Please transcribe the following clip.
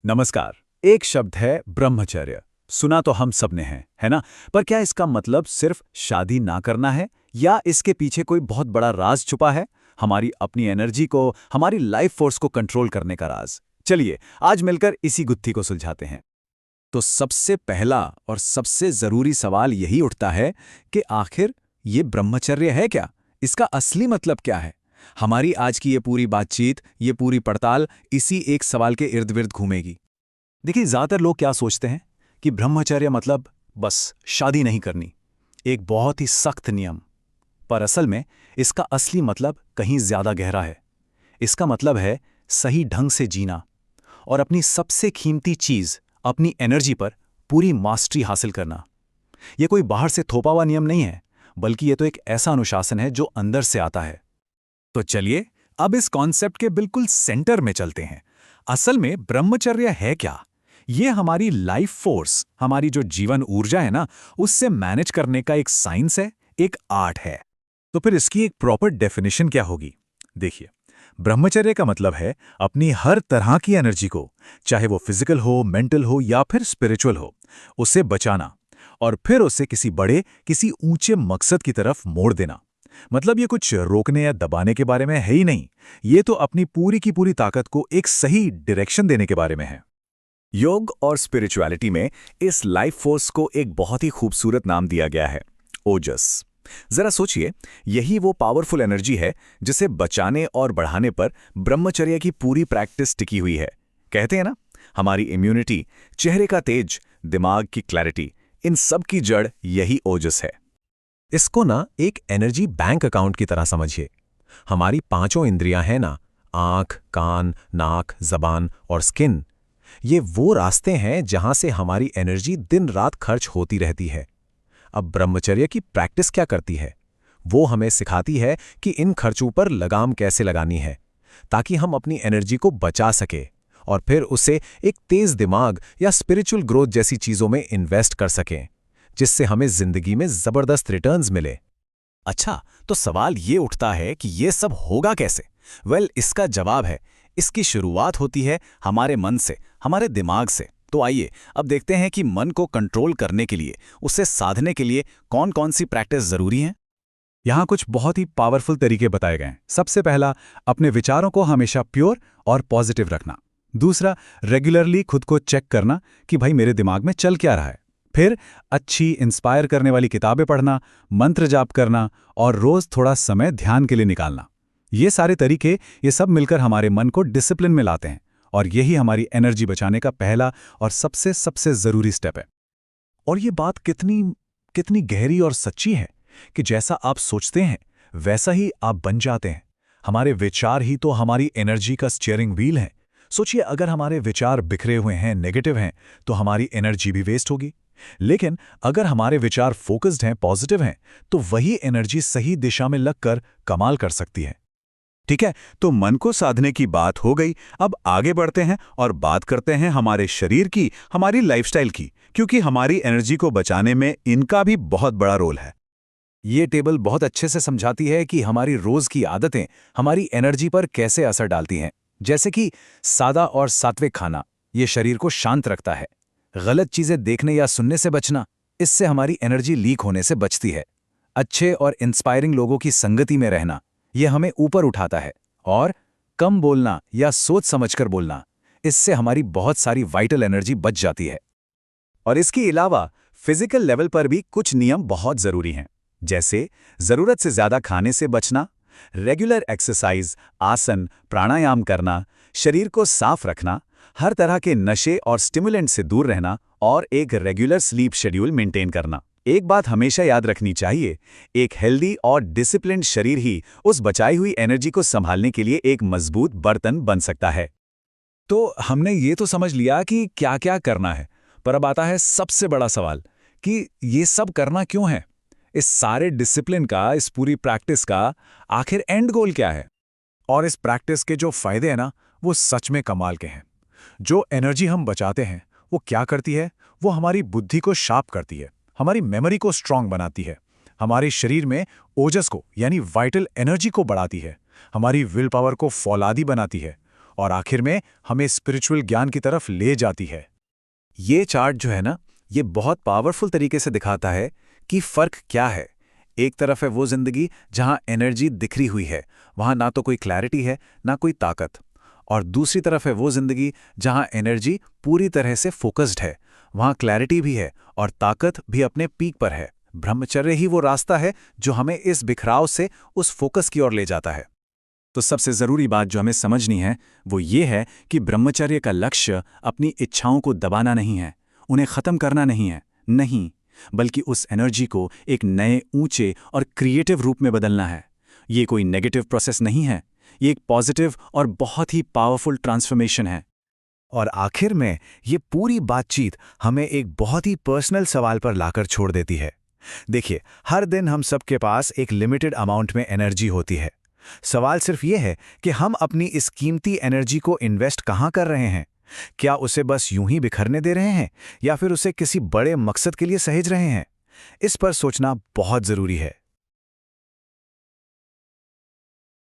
नमस्कार। एक शब्द है ब्रह्मचर्य। सुना तो हम सब ने है ना? पर क्या इसका मतलब सिर्फ शादी ना करना है या इसके पीछे कोई बहुत बड़ा राज छुपा है? हमारी अपनी एनर्जी को, हमारी लाइफ फोर्स को कंट्रोल करने का राज। चलिए आज मिलकर इसी गुत्थी को सुलझाते हैं। तो सबसे पहला और सबसे जरूरी सवाल यही उठता है कि आखिर ये ब्रह्मचर्य है क्या? इसका असली मतलब क्या है? हमारी आज की ये पूरी बातचीत, ये पूरी पड़ताल इसी एक सवाल के इर्द गिर्द घूमेगी। देखिए, ज्यादातर लोग क्या सोचते हैं कि ब्रह्मचर्य मतलब बस शादी नहीं करनी, एक बहुत ही सख्त नियम। पर असल में इसका असली मतलब कहीं ज्यादा गहरा है। इसका मतलब है सही ढंग से जीना और अपनी सबसे कीमती चीज, अपनी एनर्जी पर पूरी मास्टरी हासिल करना। यह कोई बाहर से थोपा हुआ नियम नहीं है, बल्कि यह तो एक ऐसा अनुशासन है जो अंदर से आता है। तो चलिए अब इस कॉन्सेप्ट के बिल्कुल सेंटर में चलते हैं। असल में ब्रह्मचर्य है क्या? ये हमारी लाइफ फोर्स, हमारी जो जीवन ऊर्जा है ना, उससे मैनेज करने का एक साइंस है, एक आर्ट है। तो फिर इसकी एक प्रॉपर डेफिनेशन क्या होगी? देखिए, ब्रह्मचर्य का मतलब है अपनी हर तरह की एनर्जी को, चाहे वो फिजिकल हो, मेंटल हो या फिर स्पिरिचुअल हो, उसे बचाना और फिर उसे किसी बड़े, किसी ऊंचे मकसद की तरफ मोड़ देना। मतलब ये कुछ रोकने या दबाने के बारे में है ही नहीं, ये तो अपनी पूरी की पूरी ताकत को एक सही डायरेक्शन देने के बारे में है। योग और स्पिरिचुअलिटी में इस लाइफ फोर्स को एक बहुत ही खूबसूरत नाम दिया गया है, ओजस। जरा सोचिए, यही वो पावरफुल एनर्जी है जिसे बचाने और बढ़ाने पर ब्रह्मचर्य की पूरी प्रैक्टिस टिकी हुई है। कहते हैं ना, हमारी इम्यूनिटी, चेहरे का तेज, दिमाग की क्लैरिटी, इन सब की जड़ यही ओजस है। इसको ना एक एनर्जी बैंक अकाउंट की तरह समझिए। हमारी पांचों इंद्रियां हैं ना, आंख, कान, नाक, जबान और स्किन, ये वो रास्ते हैं जहां से हमारी एनर्जी दिन रात खर्च होती रहती है। अब ब्रह्मचर्य की प्रैक्टिस क्या करती है? वो हमें सिखाती है कि इन खर्चों पर लगाम कैसे लगानी है, ताकि हम अपनी एनर्जी को बचा सके और फिर उसे एक तेज दिमाग या स्पिरिचुअल ग्रोथ जैसी चीजों में इन्वेस्ट कर सकें, जिससे हमें जिंदगी में जबरदस्त रिटर्न्स मिले। अच्छा, तो सवाल ये उठता है कि ये सब होगा कैसे? इसका जवाब है, इसकी शुरुआत होती है हमारे मन से, हमारे दिमाग से। तो आइए अब देखते हैं कि मन को कंट्रोल करने के लिए, उसे साधने के लिए कौन कौन सी प्रैक्टिस जरूरी है। यहाँ कुछ बहुत ही पावरफुल तरीके बताए गए हैं। सबसे पहला, अपने विचारों को हमेशा प्योर और पॉजिटिव रखना। दूसरा, रेगुलरली खुद को चेक करना कि भाई मेरे दिमाग में चल क्या रहा है। फिर अच्छी इंस्पायर करने वाली किताबें पढ़ना, मंत्र जाप करना और रोज थोड़ा समय ध्यान के लिए निकालना। ये सारे तरीके, ये सब मिलकर हमारे मन को डिसिप्लिन में लाते हैं और यही हमारी एनर्जी बचाने का पहला और सबसे सबसे जरूरी स्टेप है। और ये बात कितनी कितनी गहरी और सच्ची है कि जैसा आप सोचते हैं वैसा ही आप बन जाते हैं। हमारे विचार ही तो हमारी एनर्जी का स्टीयरिंग व्हील है। सोचिए, अगर हमारे विचार बिखरे हुए हैं, नेगेटिव हैं, तो हमारी एनर्जी भी वेस्ट होगी। लेकिन अगर हमारे विचार फोकस्ड हैं, पॉजिटिव हैं, तो वही एनर्जी सही दिशा में लगकर कमाल कर सकती है। ठीक है, तो मन को साधने की बात हो गई। अब आगे बढ़ते हैं और बात करते हैं हमारे शरीर की, हमारी लाइफस्टाइल की, क्योंकि हमारी एनर्जी को बचाने में इनका भी बहुत बड़ा रोल है। ये टेबल बहुत अच्छे से समझाती है कि हमारी रोज की आदतें हमारी एनर्जी पर कैसे असर डालती हैं। जैसे कि सादा और सात्विक खाना, ये शरीर को शांत रखता है। गलत चीजें देखने या सुनने से बचना, इससे हमारी एनर्जी लीक होने से बचती है। अच्छे और इंस्पायरिंग लोगों की संगति में रहना, यह हमें ऊपर उठाता है। और कम बोलना या सोच समझकर बोलना, इससे हमारी बहुत सारी वाइटल एनर्जी बच जाती है। और इसके अलावा फिजिकल लेवल पर भी कुछ नियम बहुत जरूरी हैं, जैसे जरूरत से ज्यादा खाने से बचना, रेगुलर एक्सरसाइज, आसन, प्राणायाम करना, शरीर को साफ रखना, हर तरह के नशे और स्टिमुलेंट से दूर रहना और एक रेगुलर स्लीप शेड्यूल मेंटेन करना। एक बात हमेशा याद रखनी चाहिए, एक हेल्दी और डिसिप्लिन्ड शरीर ही उस बचाई हुई एनर्जी को संभालने के लिए एक मजबूत बर्तन बन सकता है। तो हमने ये तो समझ लिया कि क्या क्या करना है, पर अब आता है सबसे बड़ा सवाल कि ये सब करना क्यों है? इस सारे डिसिप्लिन का, इस पूरी प्रैक्टिस का आखिर एंड गोल क्या है? और इस प्रैक्टिस के जो फायदे हैं ना, वो सच में कमाल के हैं। जो एनर्जी हम बचाते हैं वो क्या करती है? वो हमारी बुद्धि को शार्प करती है, हमारी मेमोरी को स्ट्रांग बनाती है, हमारे शरीर में ओजस को यानी वाइटल एनर्जी को बढ़ाती है, हमारी विल पावर को फौलादी बनाती है और आखिर में हमें स्पिरिचुअल ज्ञान की तरफ ले जाती है। ये चार्ट जो है ना, ये बहुत पावरफुल तरीके से दिखाता है कि फर्क क्या है। एक तरफ है वो जिंदगी जहां एनर्जी बिखरी हुई है, वहां ना तो कोई क्लैरिटी है ना कोई ताकत। और दूसरी तरफ है वो जिंदगी जहां एनर्जी पूरी तरह से फोकस्ड है, वहां क्लैरिटी भी है और ताकत भी अपने पीक पर है। ब्रह्मचर्य ही वो रास्ता है जो हमें इस बिखराव से उस फोकस की ओर ले जाता है। तो सबसे ज़रूरी बात जो हमें समझनी है वो ये है कि ब्रह्मचर्य का लक्ष्य अपनी इच्छाओं को दबाना नहीं है, उन्हें ख़त्म करना नहीं है, नहीं, बल्कि उस एनर्जी को एक नए ऊंचे और क्रिएटिव रूप में बदलना है। ये कोई नेगेटिव प्रोसेस नहीं है, ये एक पॉजिटिव और बहुत ही पावरफुल ट्रांसफॉर्मेशन है। और आखिर में ये पूरी बातचीत हमें एक बहुत ही पर्सनल सवाल पर लाकर छोड़ देती है। देखिए, हर दिन हम सबके पास एक लिमिटेड अमाउंट में एनर्जी होती है। सवाल सिर्फ ये है कि हम अपनी इस कीमती एनर्जी को इन्वेस्ट कहाँ कर रहे हैं। क्या उसे बस यूं ही बिखरने दे रहे हैं या फिर उसे किसी बड़े मकसद के लिए सहेज रहे हैं। इस पर सोचना बहुत ज़रूरी है।